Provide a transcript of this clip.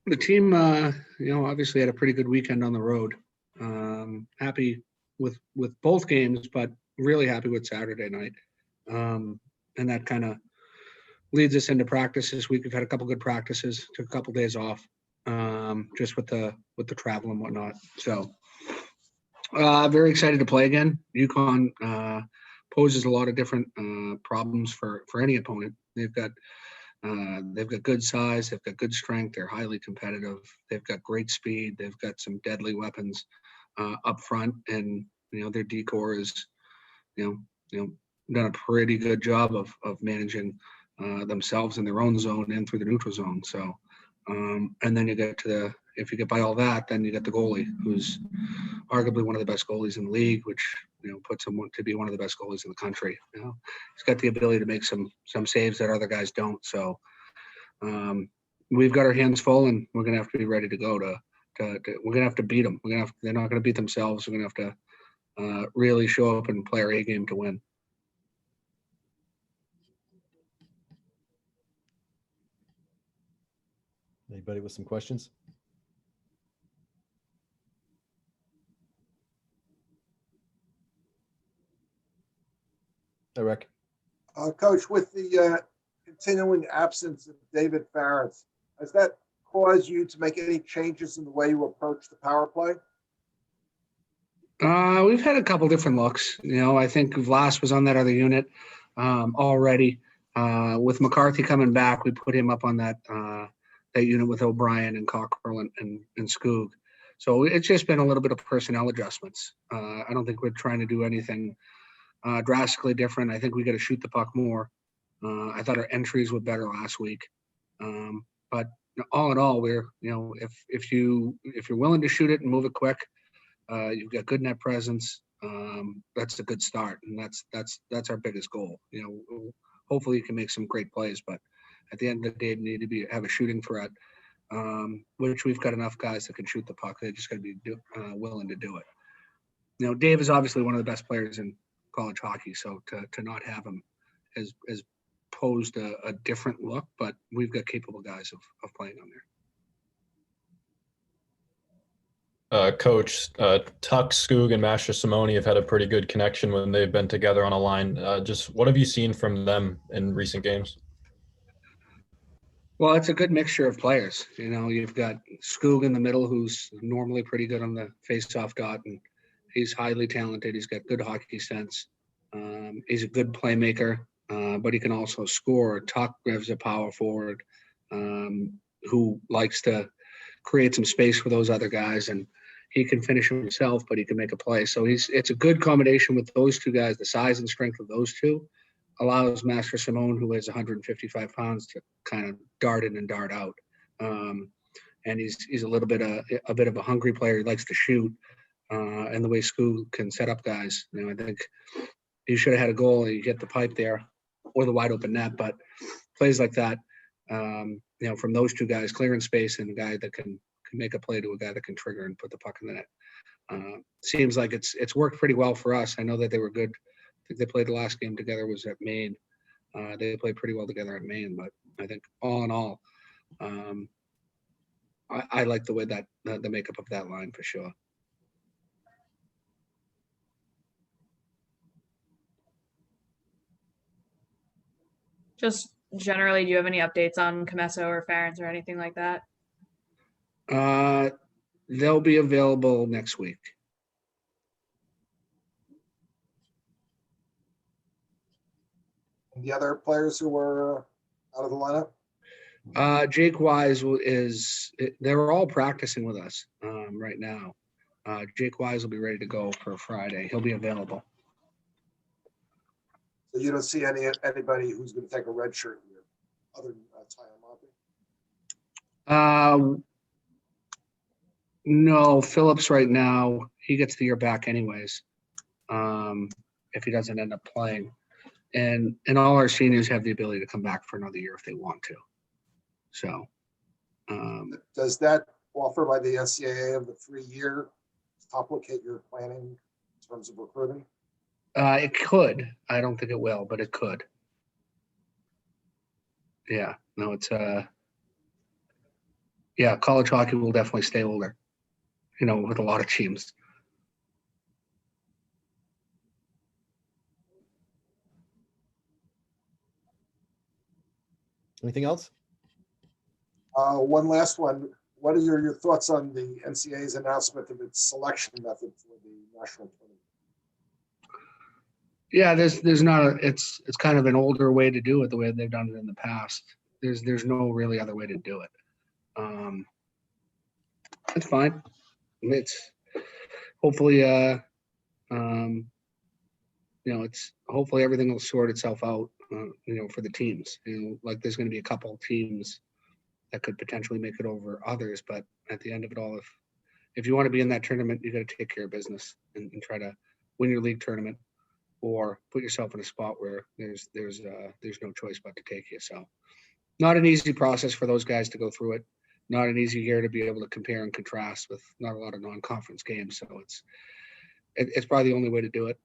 The team, obviously had a pretty good weekend on the road. Happy with both games, but really happy with Saturday night. And that kind of leads us into practice this week. We've had a couple good practices, took a couple days off, just with the travel and whatnot. So very excited to play again. UConn poses a lot of different problems for any opponent. They've got good size, they've got good strength, they're highly competitive, they've got great speed, they've got some deadly weapons up front, and their decor is done a pretty good job of managing themselves in their own zone and through the neutral zone. So and then you get to if you get by all that, then you get the goalie, who's arguably one of the best goalies in the league, which puts him to be one of the best goalies in the country. He's got the ability to make some saves that other guys don't. So we've got our hands full, and we're gonna have to be ready to go. We're gonna have to beat them. They're not gonna beat themselves. We're gonna have to really show up and play our A game to win. Anybody with some questions? Rick. Coach, with the continuing absence of David Farrance, has that caused you to make any changes in the way you approach the power play? We've had a couple different looks. I think Vlas was on that other unit already. With McCarthy coming back, we put him up on that unit with O'Brien and Cockrell and Skoog. So it's just been a little bit of personnel adjustments. I don't think we're trying to do anything drastically different. I think we got to shoot the puck more. I thought our entries were better last week. But all in all, we're if you're willing to shoot it and move it quick, you've got good net presence. That's a good start, and that's our biggest goal. Hopefully you can make some great plays, but at the end of the day, you need to have a shooting threat, which we've got enough guys that can shoot the puck. They just got to be willing to do it. Dave is obviously one of the best players in college hockey, so to not have him has posed a different look, but we've got capable guys of playing on there. Coach, Tuck, Skoog, and Master Simone have had a pretty good connection when they've been together on a line. Just what have you seen from them in recent games? Well, it's a good mixture of players. You've got Skoog in the middle, who's normally pretty good on the face-off dot, and he's highly talented. He's got good hockey sense. He's a good playmaker, but he can also score. Tuck is a power forward who likes to create some space for those other guys, and he can finish himself, but he can make a play. So it's a good combination with those two guys. The size and strength of those two allows Master Simone, who weighs 155 pounds, to kind of dart in and dart out. And he's a little bit a bit of a hungry player. He likes to shoot, and the way Skoog can set up guys. I think he should have had a goal. He hit the pipe there, or the wide open net. But plays like that, from those two guys, clearing space, and a guy that can make a play to a guy that can trigger and put the puck in the net. Seems like it's worked pretty well for us. I know that they were good. I think they played the last game together was at Maine. They played pretty well together at Maine, but I think all in all, I like the way that the makeup of that line for sure. Just generally, do you have any updates on Comesso or Farrance or anything like that? They'll be available next week. And the other players who were out of the lineup? Jake Wise they're all practicing with us right now. Jake Wise will be ready to go for Friday. He'll be available. So you don't see anybody who's going to take a red shirt here other than Ty Amate? No, Phillips right now, he gets the year back anyways, if he doesn't end up playing. And all our seniors have the ability to come back for another year if they want to. So. Does that offer by the NCAA of the 3-year complicate your planning in terms of recruiting? It could. I don't think it will, but it could. Yeah. No, it's yeah, college hockey will definitely stay older, with a lot of teams. Anything else? One last one. What are your thoughts on the NCAA's announcement of its selection method for the national tournament? Yeah, there's not it's kind of an older way to do it, the way they've done it in the past. There's no really other way to do it. It's fine. It's hopefully it's hopefully everything will sort itself out, for the teams. Like there's going to be a couple of teams that could potentially make it over others, but at the end of it all, if you want to be in that tournament, you got to take care of business and try to win your league tournament, or put yourself in a spot where there's no choice but to take you. So, not an easy process for those guys to go through it. Not an easy year to be able to compare and contrast with not a lot of non-conference games. So it's probably the only way to do it.